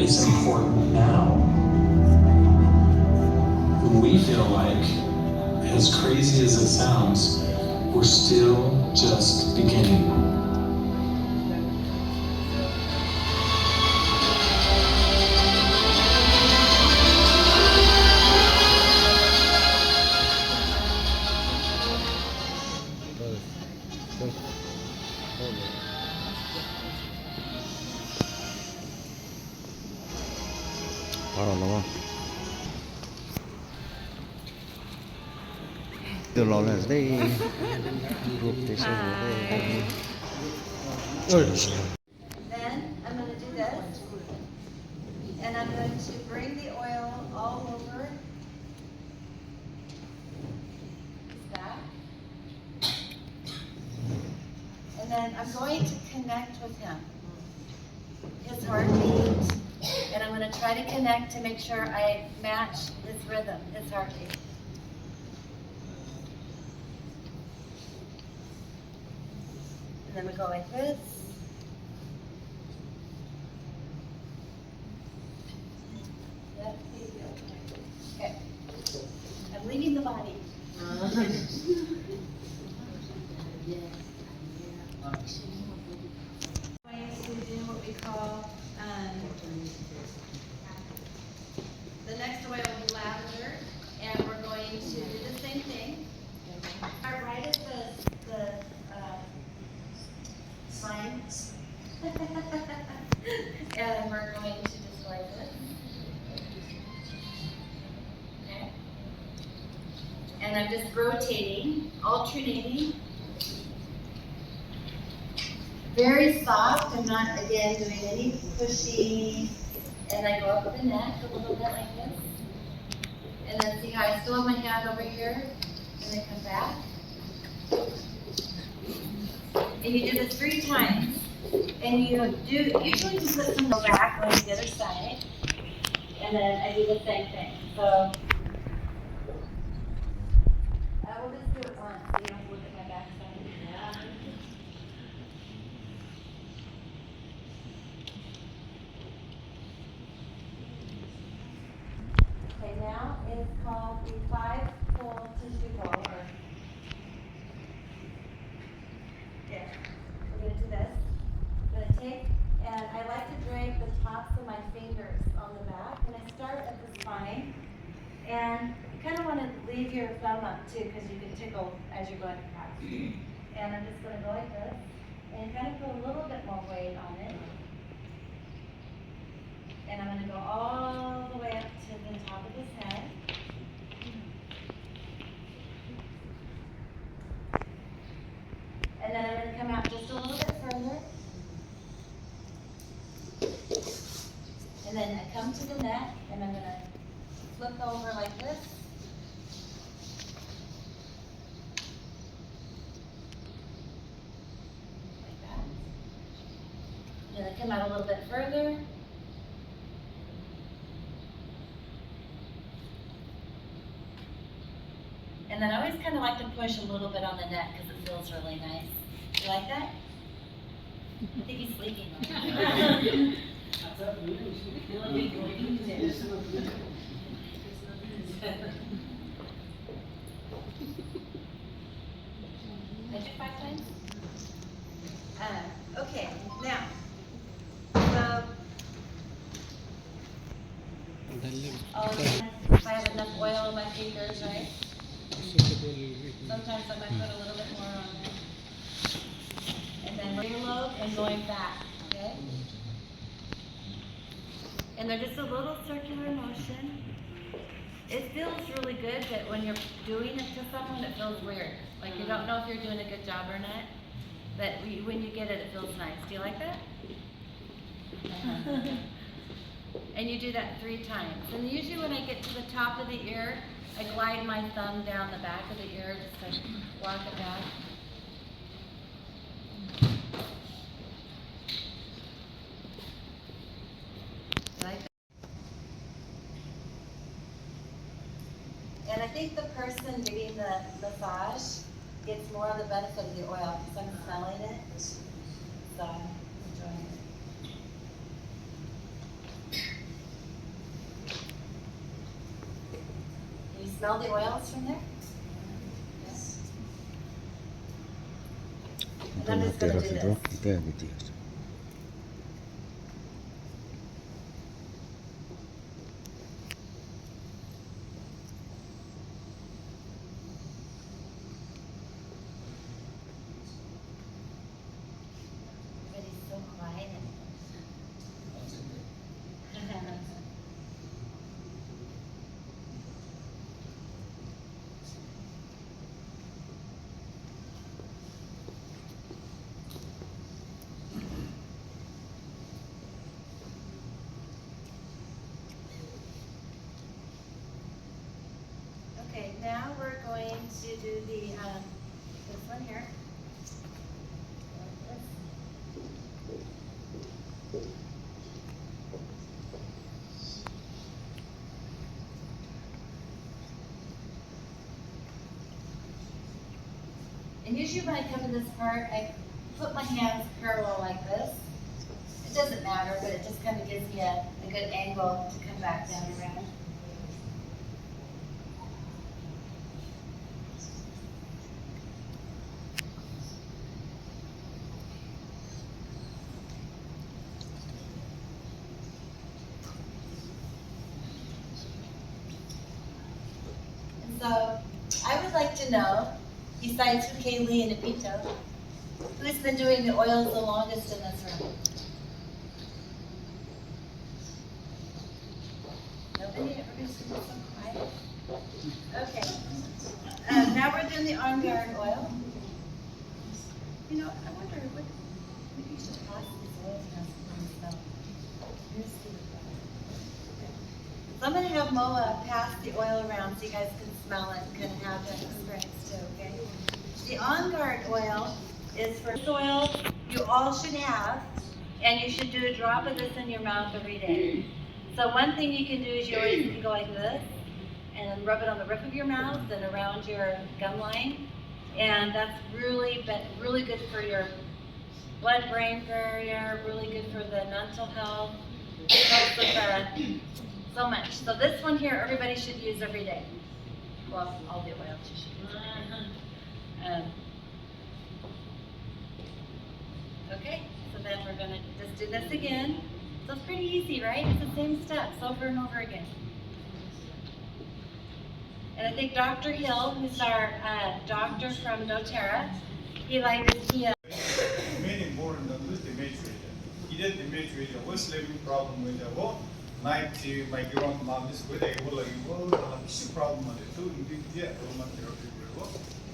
is important now. We feel like, as crazy as it sounds, we're still just beginning. 바로 넘어. 들어오는 데 그룹 대신 Then I'm going to do this, and I'm going to bring the oil all over his back. And then I'm going to connect with him, his heartbeat, and I'm going to try to connect to make sure I match his rhythm, his heartbeat. And then we go like this. Okay. I'm leaving the body. Going to do what we call, the next oil will be lavender, and we're going to do the same thing. Start right at the spine. And we're going to just like this. Okay. And I'm just rotating, alternating. Very soft. I'm not, again, doing any pushing. And I go up the neck a little bit like this. And then see how I still have my hand over here. And then come back. And you do this 3 times. And you do, usually you put some back on the other side. And then I do the same thing. So I will just do it once so you don't look at my back side. Yeah. Okay, now it's called the 5-pull tissue bowl. There. We're going to do this. I'm going to take, and I like to drag the tops of my fingers on the back, and I start at the spine. And you kind of want to leave your thumb up too, because you can tickle as you're going across. And I'm just going to go like this, and kind of put a little bit more weight on it. And I'm going to go all the way up to the top of his head. And then I'm going to come out just a little bit further. And then I come to the neck, and I'm going to flip over like this. Like that. And then I come out a little bit further. And then I always kind of like to push a little bit on the neck because it feels really nice. You like that? I think he's sleeping. I did 5 times? Okay, now, so, if I have enough oil on my fingers, right? Sometimes I might put a little bit more on there. And then earlobe and going back, okay? And they're just a little circular motion. It feels really good, but when you're doing it to someone, it feels weird. Like you don't know if you're doing a good job or not. But when you get it, it feels nice. Do you like that? And you do that 3 times. And usually when I get to the top of the ear, I glide my thumb down the back of the ear just to walk it back. Like that. And I think the person getting the massage gets more of the benefit of the oil because I'm smelling it. So I'm enjoying it. smell the oils from there? Yes. And I'm just going to do this. Everybody's so quiet. Okay, now we're going to do the this one here. Like this. And usually when I come to this part, I put my hands parallel like this. It doesn't matter, but it just kind of gives me a good angle to come back down around. And so I would like to know, besides Kaylee and Abito, who's been doing the oils the longest in this room? Nobody? Everybody's been so quiet? Okay. Now we're doing the on guard oil. You know, I wonder what, maybe you should pass these oils now so you can smell. Here's the- So I'm gonna have Moa pass the oil around so you guys can smell it and kind of have that experience too, okay? The On Guard oil is for oil you all should have, and you should do a drop of this in your mouth every day. So one thing you can do is you always can go like this, and then rub it on the roof of your mouth and around your gum line, and that's really good for your blood-brain barrier, really good for the mental health. It helps with so much. So this one here, everybody should use every day. Well, all the oils you should use. Okay, so then we're gonna just do this again. So it's pretty easy, right? It's the same steps over and over again. And I think Dr. Hill, who's our doctor from doTERRA, he Main important is the matrix. Either the matrix was living problem with the wall, night to my ground madness with a wall like wall, issue problem on the two, yeah, aromatherapy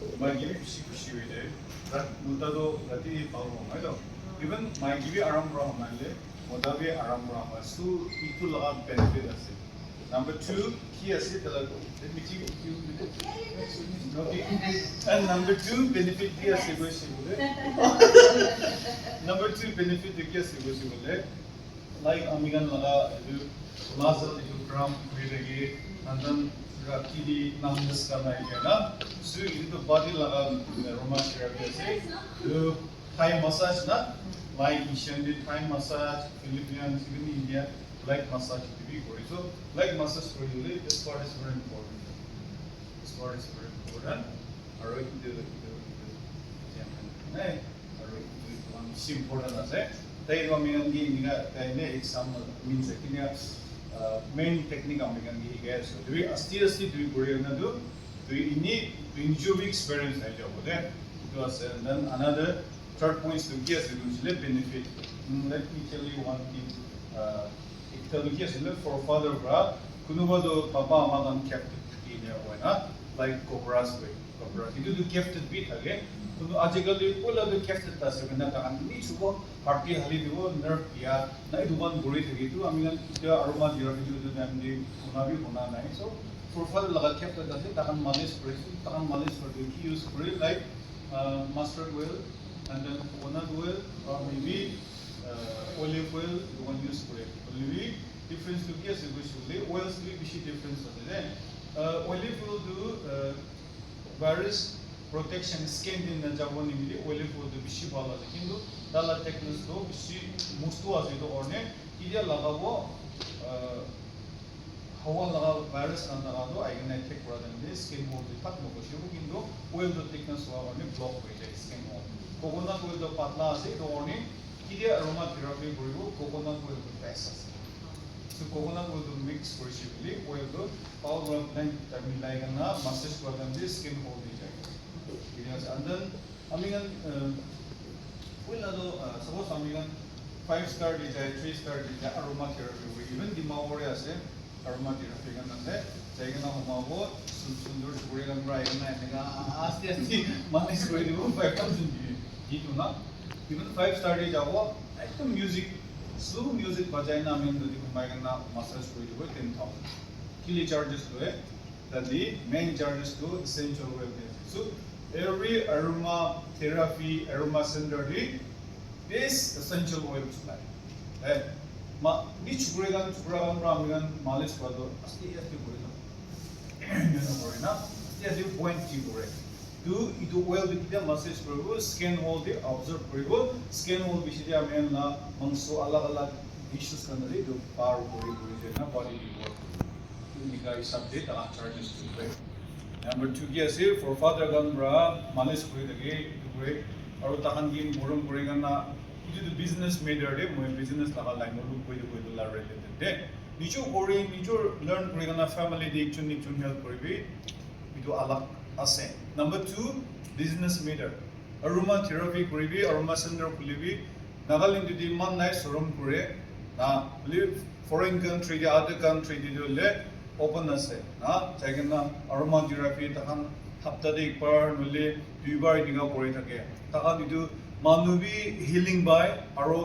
with my give issue with it. That Mutado, that is problem. Even my give aram brahmale, Modavi aram brahma, so it will have benefit as it. Number two, he has it. Let me give you. Okay. And number two, benefit here Number two, benefit here like Amigan Laga, muscle, cramp, and then Rakidi, Namas Kama, so into body Laga, aromatherapy, do Thai massage, not like Asian did Thai massage, Philippines, even India, like massage to be good. So, like massage for you, this part is very important. This part is very important. Alright, important as it. They go me and give some means main technique I'm going to get. So, do we seriously do we need to enjoy experience over there? And then another third point is to get benefit. Let me tell you one thing. For father, Kunubado Papa Madam kept it in there, like Cobra's way. You do kept it bit again. Article all of the kept it as a needs to work, party halido, nerve, yeah, night one great to I mean, the aromatherapy to them, the Unavi Unana. So, for father, like kept it as it, Takan Malis for the key use for it, like mustard oil, and then coconut oil, or maybe olive oil, you want use for it. Olive difference to guess it oils will be difference on the olive will do various protection skin in the Javani olive will do Bishibala the Hindu, Dala Technos do, Bishi Mustu as it or ne, Idia Lavabo 하와라가 바이러스 난다가도 아이가 택 그러는데 스킨 홀드 탁 놓으시고 근도 오일도 thickness 와가지고 블록 보이죠 스킨 홀드 코코넛 오일도 빠tlа세 도오니 이게 아로마 테라피 그리고 코코넛 오일도 베스트 so coconut oil to mix forcibly oil to power line terminal massage करते skin hold हो जाएगा because and then अमीगन oil ना तो suppose अमीगन 5-star दी जाए 3-star दी जाए aromatherapy even the मावरे ऐसे aromatherapy का नंदे जाएगा ना हम मावो सुंदर सुबह का ब्राइट ना ऐसे का आस्ते आस्ते माने सुबह दी वो 5,000 जी तो ना even 5-star दी जाओ एकदम music slow music bajai na amin dodi kumaigan na massage koi dibo 10,000 kili charges to it that the main charges to essential oil so every aroma therapy aroma center this essential oil supply ma ni chukregan ramegan malish kado asti kore na kore na asti point ki kore do itu oil dikita massage koribo skin hold the observe koribo skin hold bishide amen na mangso alag alag issues kanari do power kori na body work unika subject ala charges to pay number 2 gears here for father ganra massage kori dage kore aru tahan gin morom kori gana itu the business matter de moi business la line lo koi la related de nicho kori nicho learn kori gana family de chun help koribi itu alag ase number 2 business meter aromatherapy koribi aroma center kulibi Nagaland di man nice showroom kore na live foreign country the other country di le open ase na jagan na aromatherapy tahan hapta de par nule duibar diga kore thake tahan didu manubi healing by aro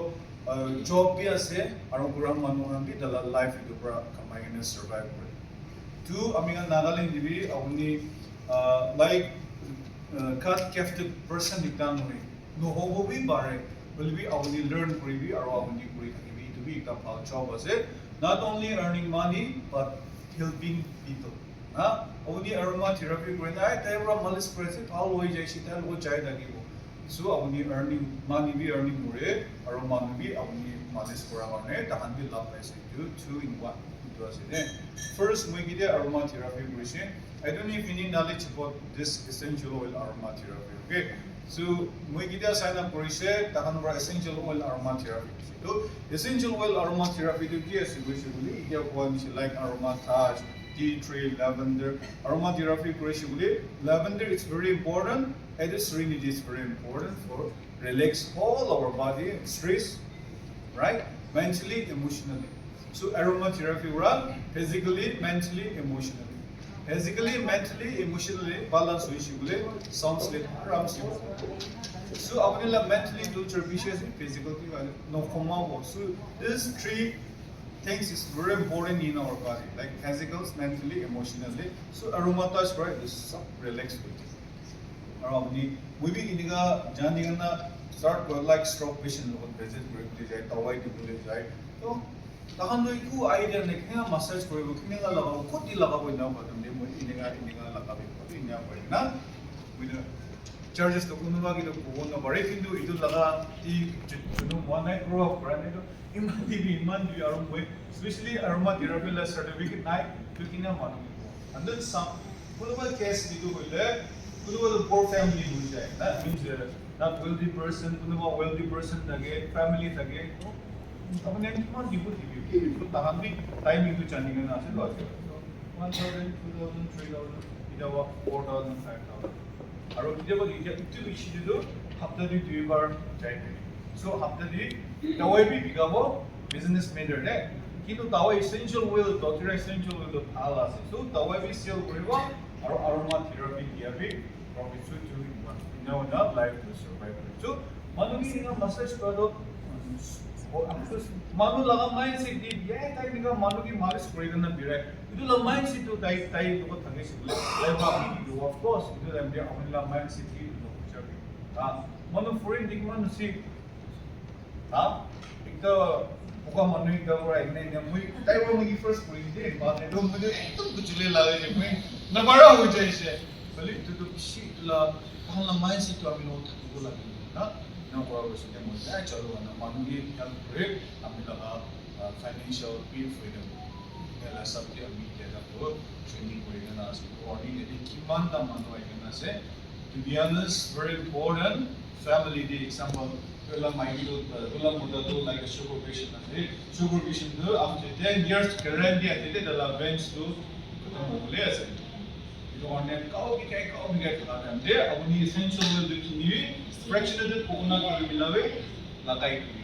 job bi ase aro kuram manu bi dala life itu pra kamai na survive kore two amiga Nagaland di awni like cut gifted person diktan hoy no hobo bi bare will be only learn koribi aro only kori thakibi to be a job ase not only earning money but helping people ha only aromatherapy korina ai tayra malis korese all hoi jai shi tal wo jai dagibo so only earning money be earning more aro money be only malis kora garne tahan bi lab paise to 2 in 1 to ase first moi gide aromatherapy korise I don't know if you need knowledge about this essential oil aromatherapy. Okay, so moi gida sign up korise tahan ra essential oil aromatherapy. So essential oil aromatherapy to ki ase basically dia one like aromaTouch, tea tree, lavender. Aromatherapy korise bole lavender is very important. And this serenity is very important for relax all our body stress, right? Mentally, emotionally. So aromatherapy ra physically, mentally, emotionally. Physically, mentally, emotionally balance hoishibule sounds like ram so apnila mentally do vicious physically no coma so these three things is very important in our body like physicals mentally emotionally so aromatouch right is relax with around the maybe iniga janigana start like stroke patient logon visit briefly jai tawai dibule jai to tahan loi ku idea ne kya massage koribo kinga lagabo khoti lagabo na badam de moi iniga lagabe ko inya boina with charges to kunuba gi to kono bare kindu idu laga ti junu one night grow up right to iman du arom boy especially aromatherapy la certificate nai to kina manu and then some kunuba case didu hoile kunuba the poor family hu jai na means not wealthy person kunuba wealthy person dage family dage अपने किमान डिबो डिबो तो ताकन भी timing तो चलने का ना से तो 1,000 2,000 3,000 इधर वो 4,000 5,000 और इधर वो इधर इतने इश्यू तो हफ्ते दी 2 बार चाहिए so हफ्ते दी दवाई भी बिकाबो बिजनेस मेजर है कि तो दवाई essential oil तो तेरा essential oil तो आला से so दवाई भी सेल करेगा और aromatherapy किया भी profit to do in one now life to survive so मानो कि इनका मसाज करो manu laga mindset di ye tai niga manu ki malis korigana birai idu la mindset to tai to thage sibule lai ba do of course idu la dia amla mindset ki no chabi ha manu foreign dik manu si ha ekta buka manu ekta ora ne ne mui tai ro mi first korig de ba ne do mu de ekdam kuchile lage je mui na bara ho jai se bali to shi la la mindset to amino thage la ha no problem with them with that chalo na mangi help break amila financial freedom 내가 sabti 밑에다고 training 거리가 나서 warning 에디 기만다 만도 이거나세. To be honest, very important. Family the example. Kailan maigilo kailan muda do like a supervision ase. Supervision do after 10 years guarantee ate the bench do kutam mole ase. Ito onne kau bikai kata ante abuni essential will do kini fractional puna ko milawe lakai kini.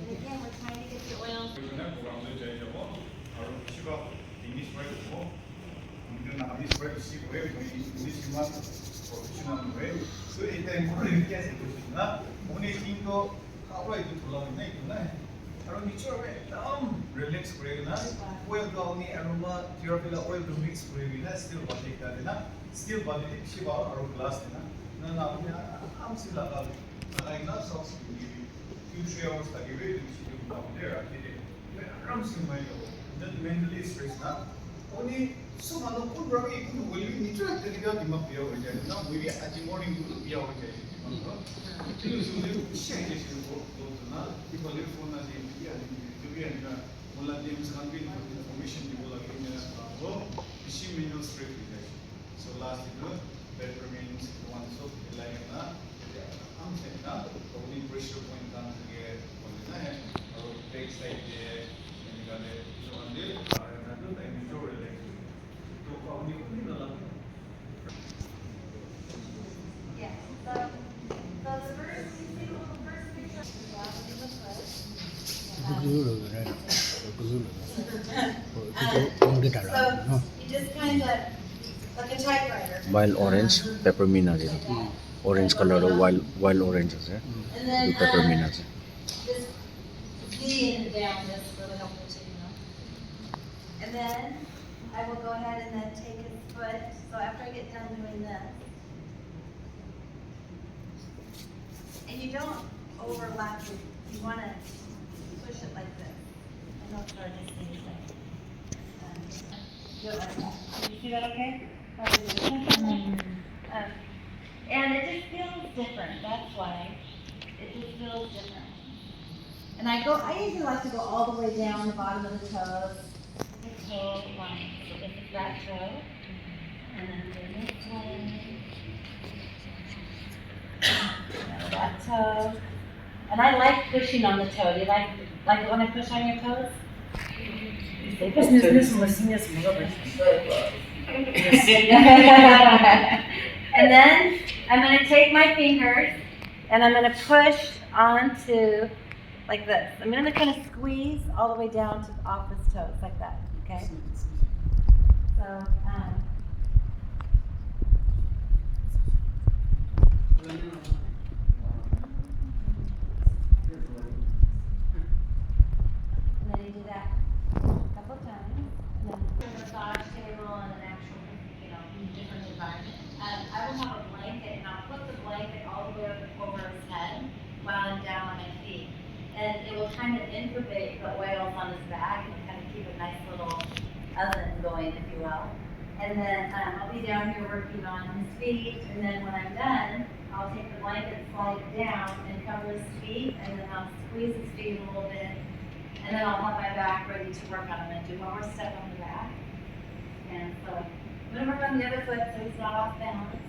Again, we're trying to get the oil. Relax oil aromatherapy oil mix still still glass socks 2-3 hours there mentally stressed only so good will you need to maybe at the morning be out so last peppermint one soap like only pressure point down to get or take side there and you got it so on there and show it like Yeah. So the first, you see the first picture of the foot. So you just kind of like a typewriter. Wild orange, peppermint ase. Orange color wild orange ase. And then Peppermint ase. just kneading it down, that's really helpful too, you know. And then I will go ahead and then take his foot. So after I get done doing this, and you don't overlap it, you want to push it like this. I know it's hard to see, do it like that. Did you see that okay? And it just feels different, that's why. It just feels different. And I usually like to go all the way down the bottom of the toes. The toe line. So this is that toe. And then do this one. And that toe. And I like pushing on the toe. Do you like it when I push on your toes? And then I'm going to take my fingers and I'm going to push onto like this. I'm going to kind of squeeze all the way down to off his toes like that. Okay. So. And then you do that a couple times. And then a massage table and an actual, different environment. I will have a blanket and I'll put the blanket all the way over his head while I'm down on my feet. And it will kind of incubate the oils on his back and kind of keep a nice little oven going, if you will. And then I'll be down here working on his feet. And then when I'm done, I'll take the blanket, slide it down, and cover his feet. And then I'll squeeze his feet a little bit. And then I'll have my back ready to work on him and do one more step on the back. And so I'm going to work on the other foot so he's not off balance.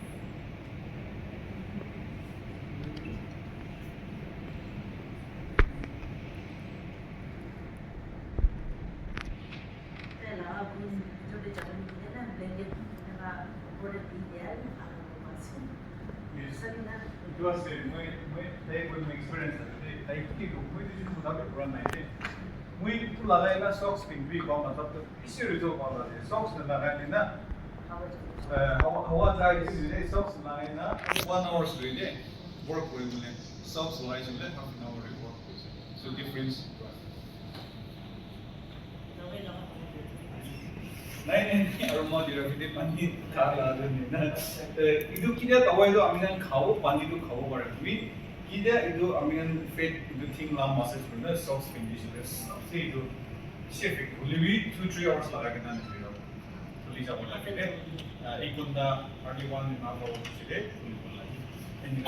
It was my experience. I think we socks socks 1 hour work socks half an hour work. So difference. aromatherapy pani kala itu kita tahu itu aminan kau pani itu kau barang. Ida itu aminan fat itu thing lam massage benda soft condition say itu chef lebih 2-3 hours lagi kan itu tulis apa lagi deh ikut dah early one in our sih deh tulis lagi ini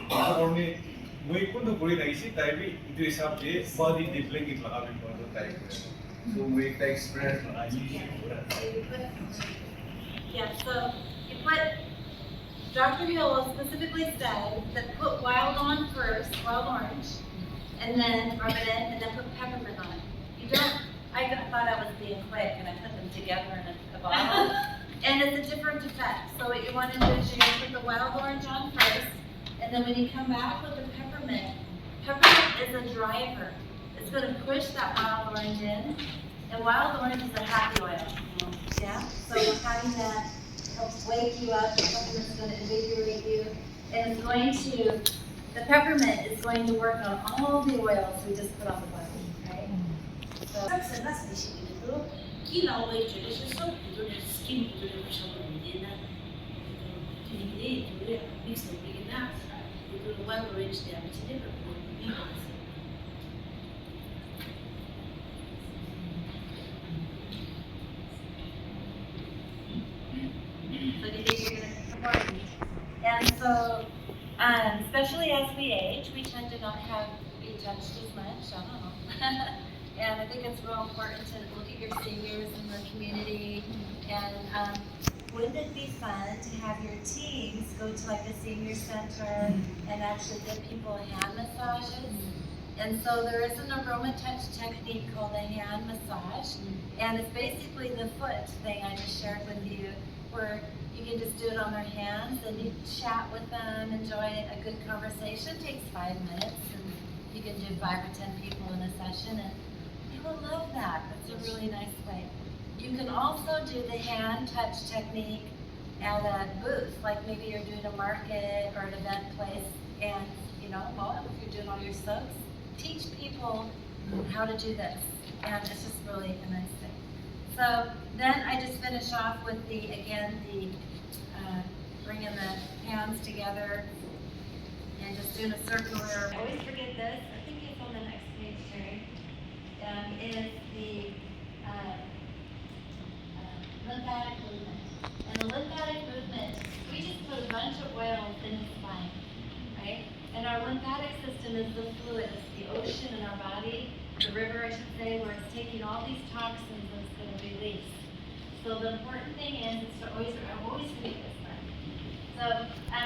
kalau ni gue ikut tuh boleh lagi sih tapi itu hisap deh body depleting itu lah abis baru type so gue kita experience lagi Yeah, so you put, Dr. Hill specifically said that put wild on first, wild orange, and then rub it in, and then put peppermint on it. You don't, thought I was being quick, and I put them together in a bottle, and it's a different effect. So what you want to do is you're going to put the wild orange on first, and then when you come back with the peppermint is a driver. It's going to push that wild orange in, and wild orange is a happy oil. Yeah, so having that helps wake you up, the peppermint's going to invigorate you, and it's going to, the peppermint is going to work on all the oils we just put on the body, right? So, So do you think you're going to support me? And so, especially as we age, we tend to not be touched as much. I don't know. And I think it's real important to look at your seniors in the community. And wouldn't it be fun to have your teens go to like a senior center and actually give people hand massages? And so there is an aromatouch technique called a hand massage. And it's basically the foot thing I just shared with you, where you can just do it on their hands and you chat with them, enjoy a good conversation. It takes 5 minutes and you can do 5 or 10 people in a session and they will love that. That's a really nice way. You can also do the hand touch technique at a booth, like maybe you're doing a market or an event place and well, if you're doing all your soaps, teach people how to do this. And it's just really a nice thing. So then I just finish off with bringing the hands together and just doing a circular. I always forget this. I think it's on the next page, Terry. Is the lymphatic movement. And the lymphatic movement, we just put a bunch of oils in the spine, right? And our lymphatic system is the fluid, it's the ocean in our body, the river, I should say, where it's taking all these toxins and it's going to release. So the important thing is to always forget this part. So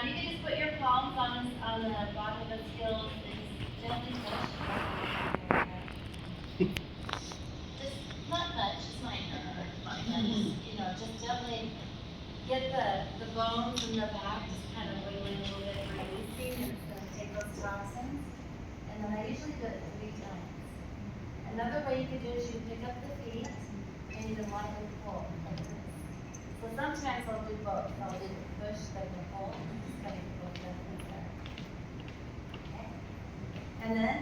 you can just put your palms on the bottom of the heels and just gently touch. Just not much, it's minor, just gently get the bones in the back, just kind of wiggling a little bit, releasing, and it's going to take those toxins. And then I usually do it 3 times. Another way you could do is you pick up the feet and you can lightly pull like this. So sometimes I'll do both. I'll do the push, like the pull, and just kind of go gently there. Okay. And then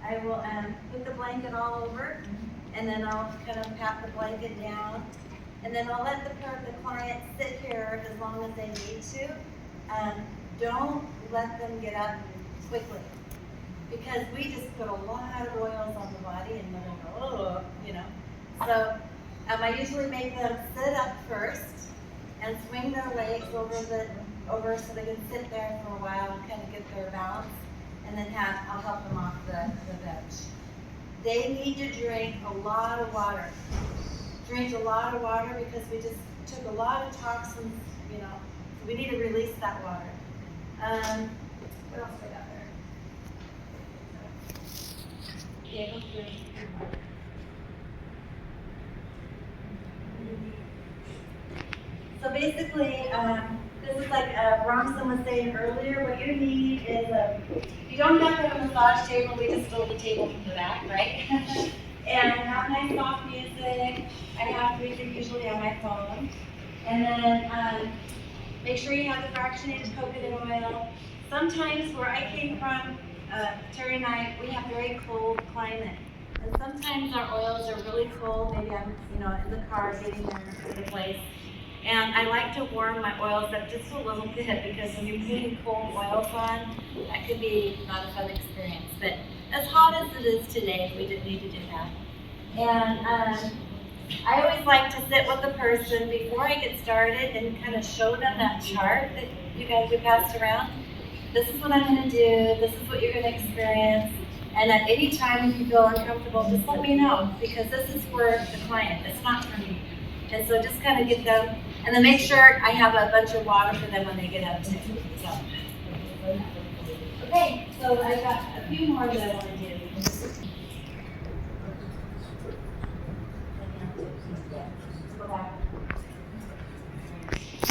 I will put the blanket all over, and then I'll kind of pat the blanket down, and then I'll let the client sit here as long as they need to. Don't let them get up quickly, because we just put a lot of oils on the body and then they go, So I usually make them sit up first and swing their legs over so they can sit there for a while and kind of get their balance, and then I'll help them off the bench. They need to drink a lot of water. Drink a lot of water because we just took a lot of toxins, so we need to release that water. What else do I got there? Yeah, go through. So basically, this is like Romson was saying earlier, what you need is you don't have to have a massage table, we just fill the table from the back, right? And have nice soft music. I have music usually on my phone. And then make sure you have the fractionated coconut oil. Sometimes where I came from, Terry and I, we have very cold climate. And sometimes our oils are really cold. Maybe I'm, in the car getting there to the place. And I like to warm my oils up just a little bit because when you're putting cold oils on, that could be not a fun experience. But as hot as it is today, we didn't need to do that. And I always like to sit with the person before I get started and kind of show them that chart that you guys have passed around. This is what I'm going to do. This is what you're going to experience. And at any time if you feel uncomfortable, just let me know because this is for the client. It's not for me. And so just kind of get them, and then make sure I have a bunch of water for them when they get up too. So. Okay, so I've got a few more that I want to do. Go back.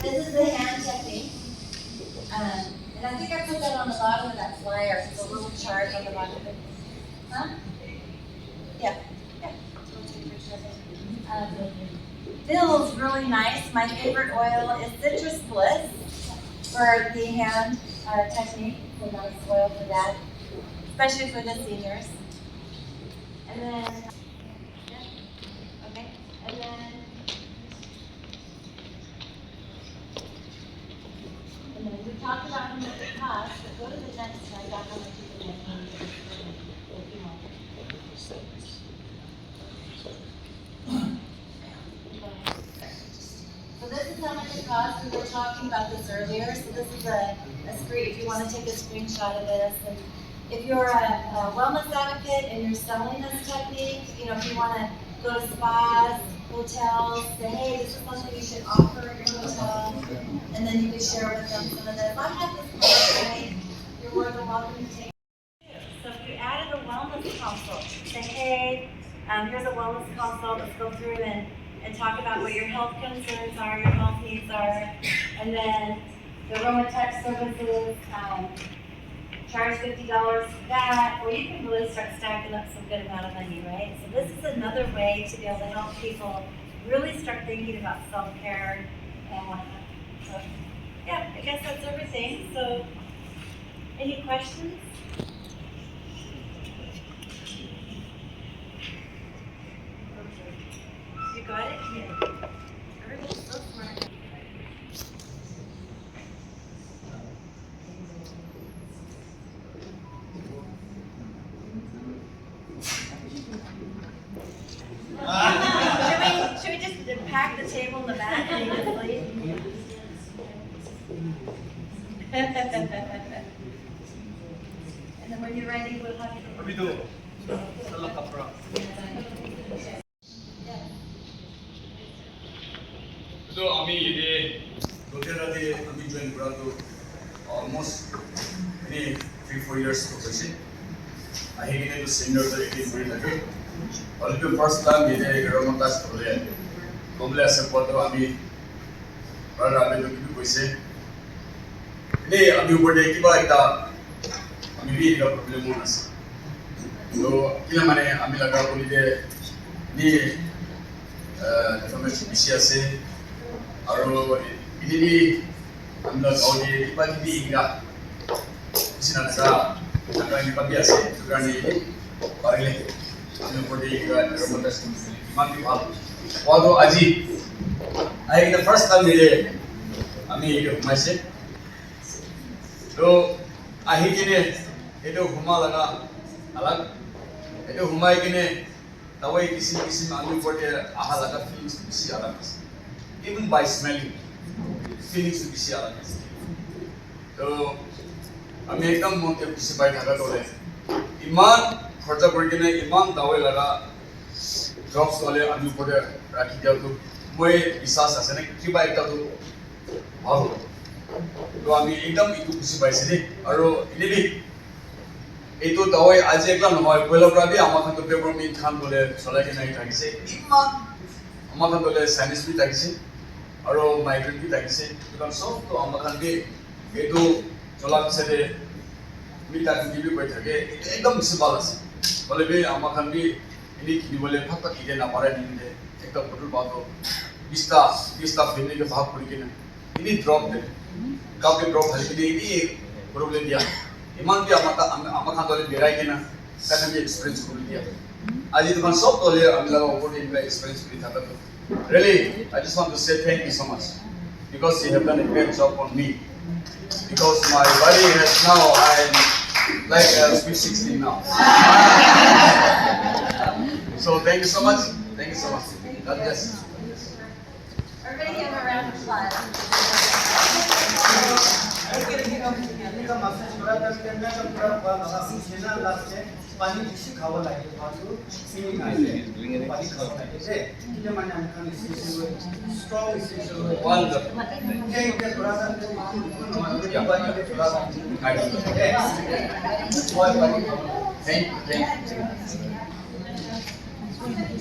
This is the hand technique. And I think I put that on the bottom of that flyer. It's a little chart on the bottom of it. Huh? Yeah. Yeah. Feels really nice. My favorite oil is Citrus Bliss for the hand technique. So nice oil for that, especially for the seniors. And then, yeah, okay. And then we talked about how much it costs, but go to the next slide. I got how much you can make. So this is how much it costs. We were talking about this earlier. So this is a screen, if you want to take a screenshot of this. And if you're a wellness advocate and you're selling this technique, you know, if you want to go to spas, hotels, say, hey, this is something you should offer at your hotel, and then you can share with them some of this. If I have this product, you're more than welcome to take it. So if you added a wellness consult, say, hey, here's a wellness consult, let's go through and talk about what your health concerns are, your health needs are, and then the aromatouch services, charge $50 for that, or you can really start stacking up some good amount of money, right? So this is another way to be able to help people really start thinking about self-care and whatnot. So yeah, I guess that's everything. So any questions? You got it? Yeah. Everybody's so smart. Should we just pack the table in the back and you just leave? And then when you're ready, we'll have you. We do. Salak kapra. So আমি এতে হোটেলতে আমি join কৰাটো almost এনে 3-4 years হৈছে আহি কিনে তো সিনিয়ৰটো একেই কৰি থাকে অলপে ফাৰ্ষ্ট টাইম এতে aromatouch হ'লে কমলে আছে পটো আমি আৰু আমি কি কৈছে এনে আমি ওপৰতে কিবা এটা আমি বি এটা প্ৰবলেম আছে তো কিলা মানে আমি লাগা কৰি দে নি ইনফৰমেশ্যন বেছি আছে আৰু ইদিনি আমরা গাঁৱতে কিবা কিবি ইংৰা কিছুমান এটা কিবাবি আছে সেইটো কাৰণে পাৰিলে আমি ওপৰতে aromatouch ইমান ভাল পোৱাটো আজি আহি কিনে ফাৰ্ষ্ট টাইম দিলে আমি এইটো সোমাইছে তো আহি কিনে এইটো সোমা লগা আলাগ এইটো সোমাই কিনে তাৱাই কিছু আমি ওপৰতে আহা লগা ফিলিংছ বেছি আলাগ আছে even by smelling feelings to be shared. So আমি একদম মনকে খুশি পাই থাকা তোলে ইমান খরচা কৰি কিনে ইমান দাৱাই লগা ড্ৰপছ তোলে আমি ওপৰতে ৰাখি দিয়াটো মই বিশ্বাস আছে নে কিবা এটাতো ভাল হ'ব তো আমি একদম এইটো খুশি পাইছে দেই আৰু এনেবি এইটো দাৱাই আজি একলা নহয় পহিলাৰ পৰা বি আমাৰ খানটো peppermint খান তোলে চলাই কিনে থাকিছে ইমান আমাৰ খান তোলে চাইনিজ বি থাকিছে আৰু মাইগ্ৰেন বি থাকিছে কাৰণ সব তো আমাৰ খান বি এইটো চলা পিছতে মিটা কিবি কৈ থাকে একদম বেছি ভাল আছে বলে বি আমাৰ খান বি এনে কিনিবলৈ ফাটা কিনে নাপাৰে দিনে একটা বটল পাতো 20টা ফেমিলিকে ভাগ কৰি কিনে এনে ড্ৰপ দে কাপে ড্ৰপ হালি কিনে এনে প্ৰবলেম দিয়া ইমান বি আমাৰ খান তলে বেৰাই কিনে তাকে বি এক্সপেৰিয়েন্স কৰি দিয়া আজি তোমাৰ সব তলে আমি লগা ওপৰতে এক্সপেৰিয়েন্স কৰি থাকা Really, I just want to say thank you so much. because he have done a great job on me. Because my body has now, I'm like sweet 16 now. So thank you so much. Thank you so much. God bless. Everybody give him a round of applause. का मागच्या छोरात त्यांना पुरा बघा शेना लागते पाणी दिशी खावं लागेल बाजू सिंगिंग आहे पाणी खावं लागेल ते किती म्हणजे आमकां इसेन्शियल स्ट्रॉंग इसेन्शियल Wonderful. हे इथे थोडासा ते पाणी थोडासा Thank you. Thank you.